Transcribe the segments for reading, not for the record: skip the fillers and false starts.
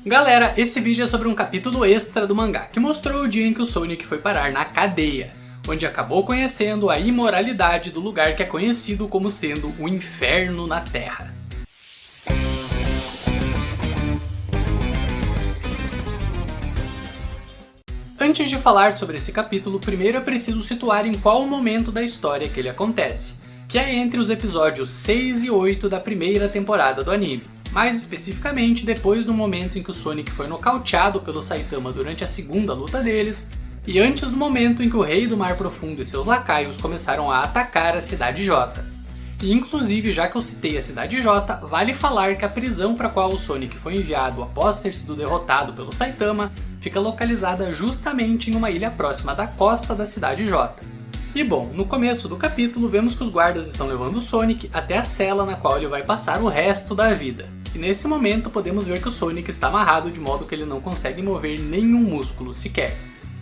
Galera, esse vídeo é sobre um capítulo extra do mangá, que mostrou o dia em que o Sonic foi parar na cadeia, onde acabou conhecendo a imoralidade do lugar que é conhecido como sendo o inferno na Terra. Antes de falar sobre esse capítulo, primeiro é preciso situar em qual momento da história que ele acontece, que é entre os episódios 6 e 8 da primeira temporada do anime. Mais especificamente, depois do momento em que o Sonic foi nocauteado pelo Saitama durante a segunda luta deles, e antes do momento em que o Rei do Mar Profundo e seus lacaios começaram a atacar a Cidade J. E inclusive, já que eu citei a Cidade J, vale falar que a prisão para a qual o Sonic foi enviado após ter sido derrotado pelo Saitama fica localizada justamente em uma ilha próxima da costa da Cidade J. E bom, no começo do capítulo vemos que os guardas estão levando o Sonic até a cela na qual ele vai passar o resto da vida. E nesse momento podemos ver que o Sonic está amarrado de modo que ele não consegue mover nenhum músculo sequer.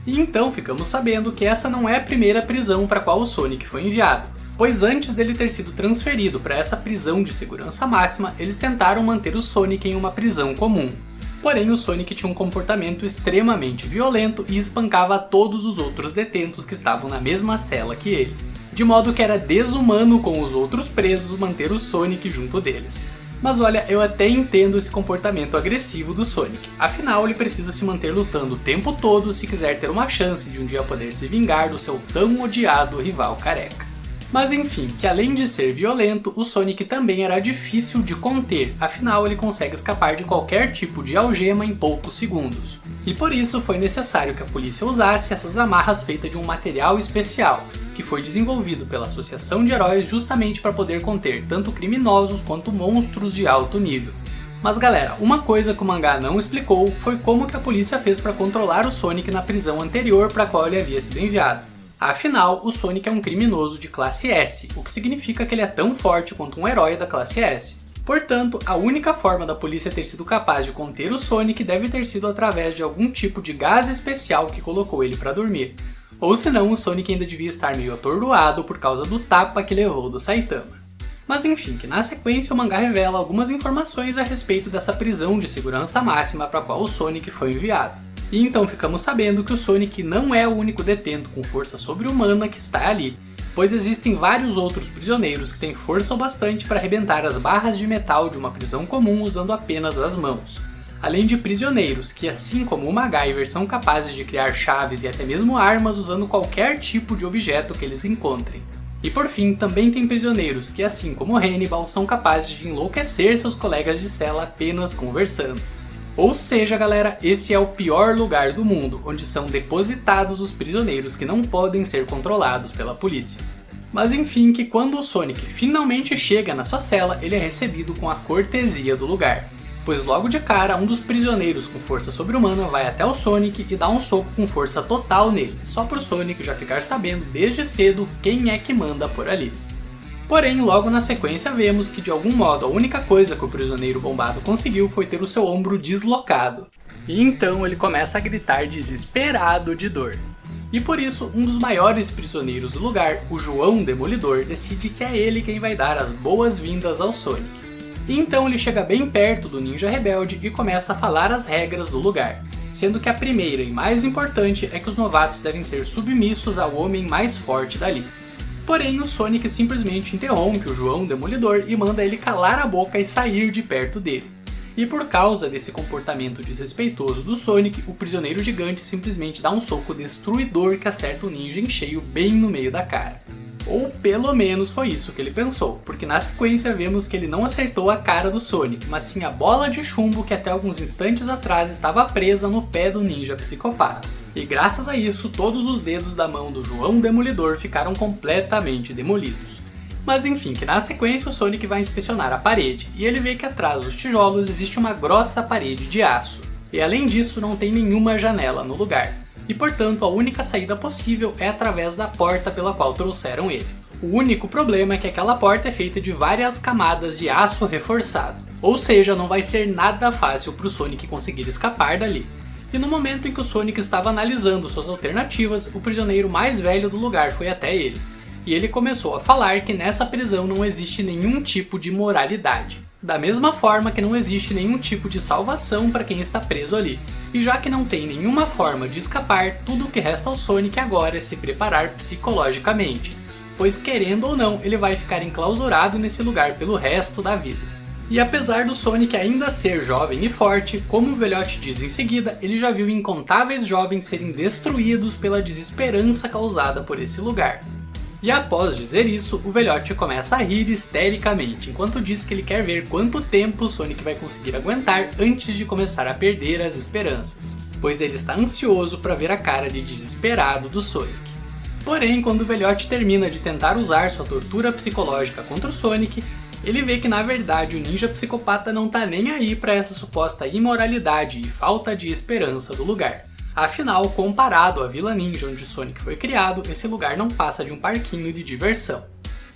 E então ficamos sabendo que essa não é a primeira prisão para a qual o Sonic foi enviado, pois antes dele ter sido transferido para essa prisão de segurança máxima, eles tentaram manter o Sonic em uma prisão comum. Porém, o Sonic tinha um comportamento extremamente violento e espancava todos os outros detentos que estavam na mesma cela que ele, de modo que era desumano com os outros presos manter o Sonic junto deles. Mas olha, eu até entendo esse comportamento agressivo do Sonic, afinal ele precisa se manter lutando o tempo todo se quiser ter uma chance de um dia poder se vingar do seu tão odiado rival careca. Mas enfim, que além de ser violento, o Sonic também era difícil de conter, afinal ele consegue escapar de qualquer tipo de algema em poucos segundos. E por isso foi necessário que a polícia usasse essas amarras feitas de um material especial, que foi desenvolvido pela Associação de Heróis justamente para poder conter tanto criminosos quanto monstros de alto nível. Mas galera, uma coisa que o mangá não explicou foi como que a polícia fez para controlar o Sonic na prisão anterior para a qual ele havia sido enviado. Afinal, o Sonic é um criminoso de classe S, o que significa que ele é tão forte quanto um herói da classe S. Portanto, a única forma da polícia ter sido capaz de conter o Sonic deve ter sido através de algum tipo de gás especial que colocou ele para dormir. Ou senão, o Sonic ainda devia estar meio atordoado por causa do tapa que levou do Saitama. Mas enfim, que na sequência o mangá revela algumas informações a respeito dessa prisão de segurança máxima para a qual o Sonic foi enviado. E então ficamos sabendo que o Sonic não é o único detento com força sobre-humana que está ali, pois existem vários outros prisioneiros que têm força o bastante para arrebentar as barras de metal de uma prisão comum usando apenas as mãos. Além de prisioneiros que, assim como o MacGyver, são capazes de criar chaves e até mesmo armas usando qualquer tipo de objeto que eles encontrem. E por fim, também tem prisioneiros que, assim como Hannibal, são capazes de enlouquecer seus colegas de cela apenas conversando. Ou seja, galera, esse é o pior lugar do mundo, onde são depositados os prisioneiros que não podem ser controlados pela polícia. Mas enfim, que quando o Sonic finalmente chega na sua cela, ele é recebido com a cortesia do lugar, pois logo de cara um dos prisioneiros com força sobre-humana vai até o Sonic e dá um soco com força total nele, só pro Sonic já ficar sabendo desde cedo quem é que manda por ali. Porém, logo na sequência vemos que de algum modo a única coisa que o prisioneiro bombado conseguiu foi ter o seu ombro deslocado. E então ele começa a gritar desesperado de dor. E por isso, um dos maiores prisioneiros do lugar, o João Demolidor, decide que é ele quem vai dar as boas-vindas ao Sonic. E então ele chega bem perto do ninja rebelde e começa a falar as regras do lugar, sendo que a primeira e mais importante é que os novatos devem ser submissos ao homem mais forte dali. Porém, o Sonic simplesmente interrompe o João Demolidor e manda ele calar a boca e sair de perto dele. E por causa desse comportamento desrespeitoso do Sonic, o prisioneiro gigante simplesmente dá um soco destruidor que acerta o ninja em cheio bem no meio da cara. Ou pelo menos foi isso que ele pensou, porque na sequência vemos que ele não acertou a cara do Sonic, mas sim a bola de chumbo que até alguns instantes atrás estava presa no pé do ninja psicopata. E graças a isso, todos os dedos da mão do João Demolidor ficaram completamente demolidos. Mas enfim, que na sequência o Sonic vai inspecionar a parede, e ele vê que atrás dos tijolos existe uma grossa parede de aço. E além disso, não tem nenhuma janela no lugar. E portanto, a única saída possível é através da porta pela qual trouxeram ele. O único problema é que aquela porta é feita de várias camadas de aço reforçado. Ou seja, não vai ser nada fácil para o Sonic conseguir escapar dali. E no momento em que o Sonic estava analisando suas alternativas, o prisioneiro mais velho do lugar foi até ele. E ele começou a falar que nessa prisão não existe nenhum tipo de moralidade. Da mesma forma que não existe nenhum tipo de salvação para quem está preso ali, e já que não tem nenhuma forma de escapar, tudo o que resta ao Sonic agora é se preparar psicologicamente, pois querendo ou não, ele vai ficar enclausurado nesse lugar pelo resto da vida. E apesar do Sonic ainda ser jovem e forte, como o velhote diz em seguida, ele já viu incontáveis jovens serem destruídos pela desesperança causada por esse lugar. E após dizer isso, o velhote começa a rir histericamente, enquanto diz que ele quer ver quanto tempo o Sonic vai conseguir aguentar antes de começar a perder as esperanças, pois ele está ansioso para ver a cara de desesperado do Sonic. Porém, quando o velhote termina de tentar usar sua tortura psicológica contra o Sonic, ele vê que na verdade o ninja psicopata não tá nem aí para essa suposta imoralidade e falta de esperança do lugar. Afinal, comparado à Vila Ninja onde Sonic foi criado, esse lugar não passa de um parquinho de diversão.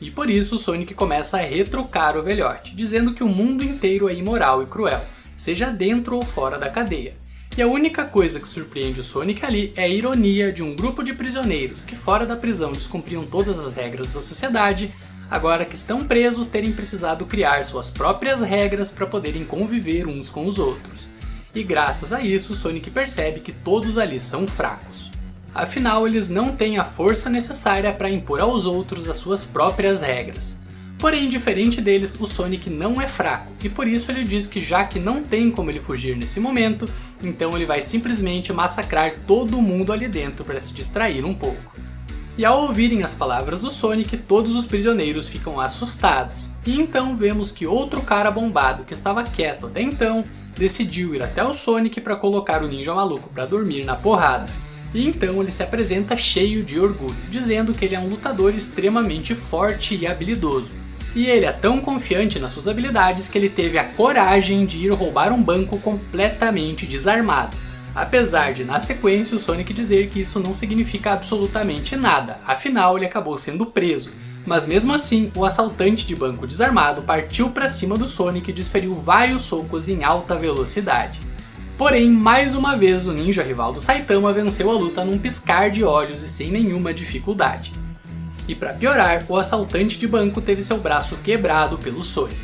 E por isso Sonic começa a retrucar o velhote, dizendo que o mundo inteiro é imoral e cruel, seja dentro ou fora da cadeia. E a única coisa que surpreende o Sonic ali é a ironia de um grupo de prisioneiros que fora da prisão descumpriam todas as regras da sociedade, agora que estão presos terem precisado criar suas próprias regras para poderem conviver uns com os outros. E graças a isso, Sonic percebe que todos ali são fracos. Afinal, eles não têm a força necessária para impor aos outros as suas próprias regras. Porém, diferente deles, o Sonic não é fraco, e por isso ele diz que já que não tem como ele fugir nesse momento, então ele vai simplesmente massacrar todo mundo ali dentro para se distrair um pouco. E ao ouvirem as palavras do Sonic, todos os prisioneiros ficam assustados, e então vemos que outro cara bombado que estava quieto até então, decidiu ir até o Sonic para colocar o ninja maluco para dormir na porrada. E então ele se apresenta cheio de orgulho, dizendo que ele é um lutador extremamente forte e habilidoso. E ele é tão confiante nas suas habilidades que ele teve a coragem de ir roubar um banco completamente desarmado. Apesar de na sequência o Sonic dizer que isso não significa absolutamente nada, afinal ele acabou sendo preso. Mas mesmo assim, o assaltante de banco desarmado partiu para cima do Sonic e desferiu vários socos em alta velocidade. Porém, mais uma vez o ninja rival do Saitama venceu a luta num piscar de olhos e sem nenhuma dificuldade. E para piorar, o assaltante de banco teve seu braço quebrado pelo Sonic,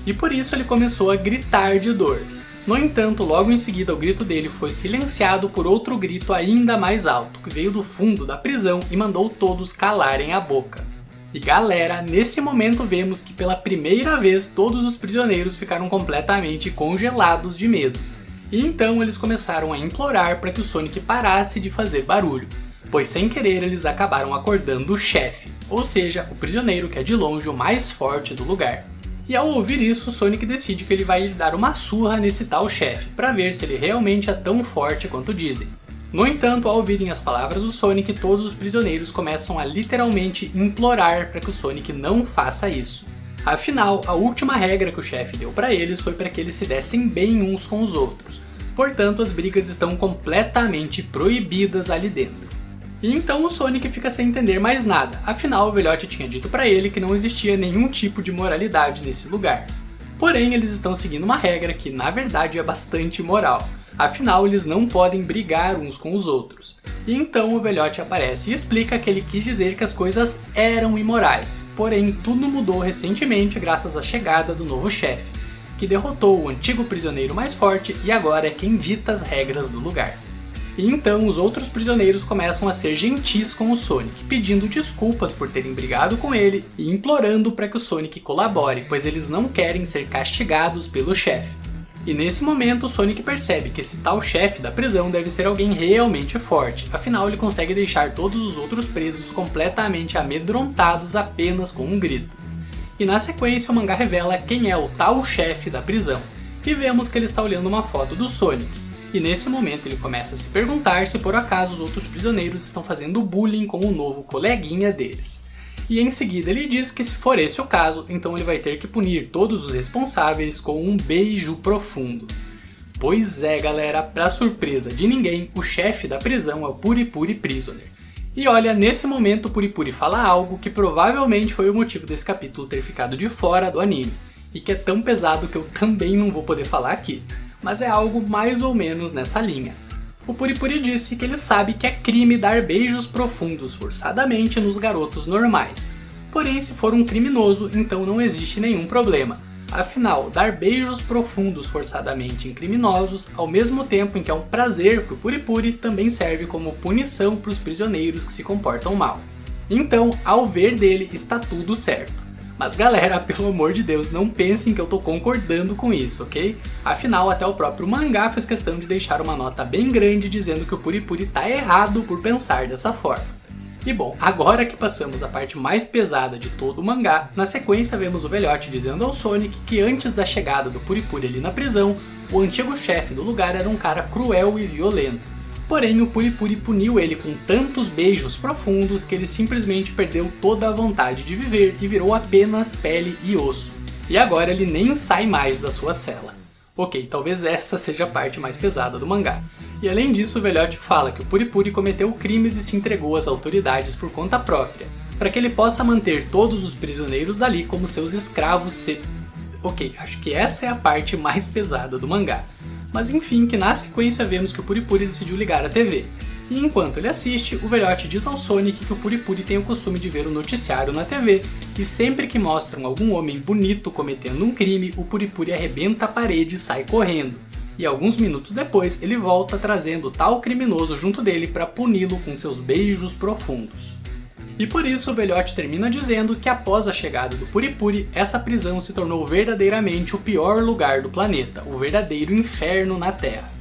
e por isso ele começou a gritar de dor. No entanto, logo em seguida o grito dele foi silenciado por outro grito ainda mais alto, que veio do fundo da prisão e mandou todos calarem a boca. E galera, nesse momento vemos que pela primeira vez todos os prisioneiros ficaram completamente congelados de medo. E então eles começaram a implorar para que o Sonic parasse de fazer barulho, pois sem querer eles acabaram acordando o chefe, ou seja, o prisioneiro que é de longe o mais forte do lugar. E ao ouvir isso, o Sonic decide que ele vai dar uma surra nesse tal chefe, para ver se ele realmente é tão forte quanto dizem. No entanto, ao ouvirem as palavras do Sonic, todos os prisioneiros começam a literalmente implorar para que o Sonic não faça isso. Afinal, a última regra que o chefe deu para eles foi para que eles se dessem bem uns com os outros. Portanto, as brigas estão completamente proibidas ali dentro. E então o Sonic fica sem entender mais nada, afinal o velhote tinha dito para ele que não existia nenhum tipo de moralidade nesse lugar. Porém, eles estão seguindo uma regra que na verdade é bastante imoral. Afinal, eles não podem brigar uns com os outros. E então o velhote aparece e explica que ele quis dizer que as coisas eram imorais. Porém, tudo mudou recentemente graças à chegada do novo chefe, que derrotou o antigo prisioneiro mais forte e agora é quem dita as regras do lugar. E então os outros prisioneiros começam a ser gentis com o Sonic, pedindo desculpas por terem brigado com ele e implorando para que o Sonic colabore, pois eles não querem ser castigados pelo chefe. E nesse momento o Sonic percebe que esse tal chefe da prisão deve ser alguém realmente forte, afinal ele consegue deixar todos os outros presos completamente amedrontados apenas com um grito. E na sequência o mangá revela quem é o tal chefe da prisão, e vemos que ele está olhando uma foto do Sonic. E nesse momento ele começa a se perguntar se por acaso os outros prisioneiros estão fazendo bullying com o novo coleguinha deles. E em seguida ele diz que se for esse o caso, então ele vai ter que punir todos os responsáveis com um beijo profundo. Pois é galera, pra surpresa de ninguém, o chefe da prisão é o Puri-Puri Prisoner. E olha, nesse momento o Puri-Puri fala algo que provavelmente foi o motivo desse capítulo ter ficado de fora do anime, e que é tão pesado que eu também não vou poder falar aqui, mas é algo mais ou menos nessa linha. O Puri-Puri disse que ele sabe que é crime dar beijos profundos forçadamente nos garotos normais. Porém, se for um criminoso, então não existe nenhum problema. Afinal, dar beijos profundos forçadamente em criminosos, ao mesmo tempo em que é um prazer pro Puri-Puri, também serve como punição para os prisioneiros que se comportam mal. Então, ao ver dele, está tudo certo. Mas galera, pelo amor de Deus, não pensem que eu tô concordando com isso, ok? Afinal, até o próprio mangá fez questão de deixar uma nota bem grande dizendo que o Puri-Puri tá errado por pensar dessa forma. E bom, agora que passamos a parte mais pesada de todo o mangá, na sequência vemos o velhote dizendo ao Sonic que antes da chegada do Puri-Puri ali na prisão, o antigo chefe do lugar era um cara cruel e violento. Porém, o Puri-Puri puniu ele com tantos beijos profundos que ele simplesmente perdeu toda a vontade de viver e virou apenas pele e osso. E agora ele nem sai mais da sua cela. Ok, talvez essa seja a parte mais pesada do mangá. E além disso, o velhote fala que o Puri-Puri cometeu crimes e se entregou às autoridades por conta própria, para que ele possa manter todos os prisioneiros dali como seus escravos Ok, acho que essa é a parte mais pesada do mangá. Mas enfim, que na sequência vemos que o Puri-Puri decidiu ligar a TV. E enquanto ele assiste, o velhote diz ao Sonic que o Puri-Puri tem o costume de ver o noticiário na TV, e sempre que mostram algum homem bonito cometendo um crime, o Puri-Puri arrebenta a parede e sai correndo. E alguns minutos depois, ele volta trazendo o tal criminoso junto dele para puni-lo com seus beijos profundos. E por isso o velhote termina dizendo que após a chegada do Puri-Puri, essa prisão se tornou verdadeiramente o pior lugar do planeta, o verdadeiro inferno na Terra.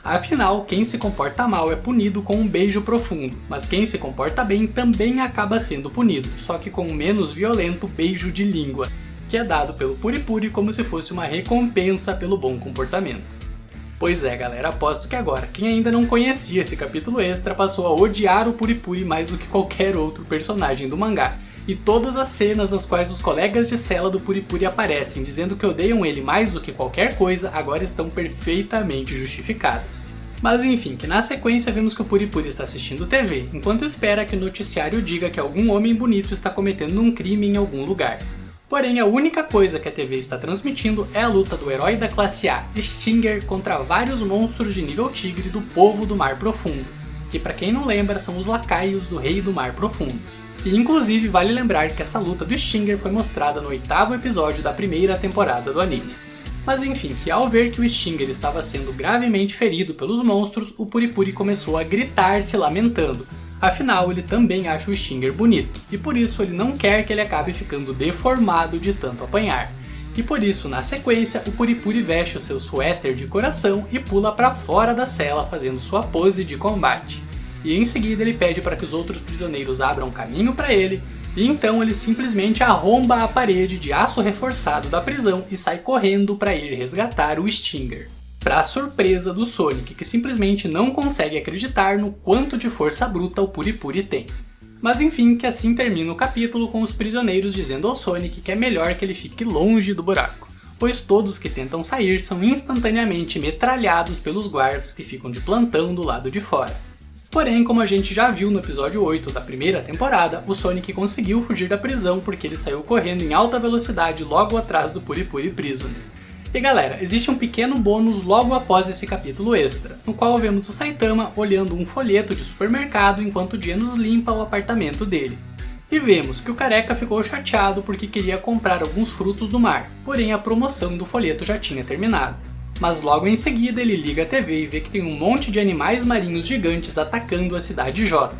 Afinal, quem se comporta mal é punido com um beijo profundo, mas quem se comporta bem também acaba sendo punido, só que com um menos violento beijo de língua, que é dado pelo Puri-Puri como se fosse uma recompensa pelo bom comportamento. Pois é, galera, aposto que agora, quem ainda não conhecia esse capítulo extra passou a odiar o Puri-Puri mais do que qualquer outro personagem do mangá. E todas as cenas nas quais os colegas de cela do Puri-Puri aparecem dizendo que odeiam ele mais do que qualquer coisa, agora estão perfeitamente justificadas. Mas enfim, que na sequência vemos que o Puri-Puri está assistindo TV, enquanto espera que o noticiário diga que algum homem bonito está cometendo um crime em algum lugar. Porém, a única coisa que a TV está transmitindo é a luta do herói da classe A, Stinger, contra vários monstros de nível tigre do povo do Mar Profundo, que para quem não lembra são os lacaios do Rei do Mar Profundo. E inclusive vale lembrar que essa luta do Stinger foi mostrada no 8º episódio da primeira temporada do anime. Mas enfim, que ao ver que o Stinger estava sendo gravemente ferido pelos monstros, o Puri-Puri começou a gritar se lamentando. Afinal, ele também acha o Stinger bonito, e por isso ele não quer que ele acabe ficando deformado de tanto apanhar. E por isso, na sequência, o Puri-Puri veste o seu suéter de coração e pula para fora da cela fazendo sua pose de combate. E em seguida ele pede para que os outros prisioneiros abram caminho para ele, e então ele simplesmente arromba a parede de aço reforçado da prisão e sai correndo para ir resgatar o Stinger. Para surpresa do Sonic, que simplesmente não consegue acreditar no quanto de força bruta o Puri-Puri tem. Mas enfim, que assim termina o capítulo com os prisioneiros dizendo ao Sonic que é melhor que ele fique longe do buraco, pois todos que tentam sair são instantaneamente metralhados pelos guardas que ficam de plantão do lado de fora. Porém, como a gente já viu no episódio 8 da primeira temporada, o Sonic conseguiu fugir da prisão porque ele saiu correndo em alta velocidade logo atrás do Puri-Puri Prisoner. E galera, existe um pequeno bônus logo após esse capítulo extra, no qual vemos o Saitama olhando um folheto de supermercado enquanto o Genos limpa o apartamento dele. E vemos que o careca ficou chateado porque queria comprar alguns frutos do mar, porém a promoção do folheto já tinha terminado. Mas logo em seguida ele liga a TV e vê que tem um monte de animais marinhos gigantes atacando a cidade J.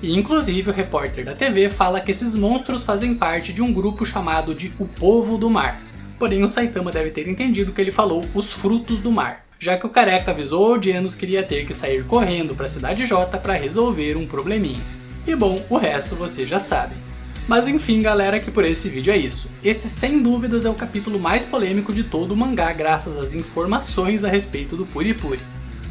E inclusive o repórter da TV fala que esses monstros fazem parte de um grupo chamado de O Povo do Mar. Porém o Saitama deve ter entendido que ele falou os frutos do mar, já que o careca avisou ao Genos que iria ter que sair correndo para a cidade J para resolver um probleminha. E bom, o resto vocês já sabem. Mas enfim galera, que por esse vídeo é isso. Esse sem dúvidas é o capítulo mais polêmico de todo o mangá graças às informações a respeito do Puri-Puri.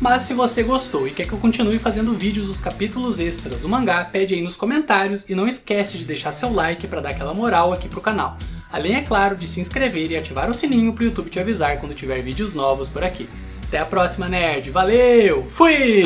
Mas se você gostou e quer que eu continue fazendo vídeos dos capítulos extras do mangá, pede aí nos comentários e não esquece de deixar seu like para dar aquela moral aqui pro canal. Além, é claro, de se inscrever e ativar o sininho para o YouTube te avisar quando tiver vídeos novos por aqui. Até a próxima, nerd! Valeu! Fui!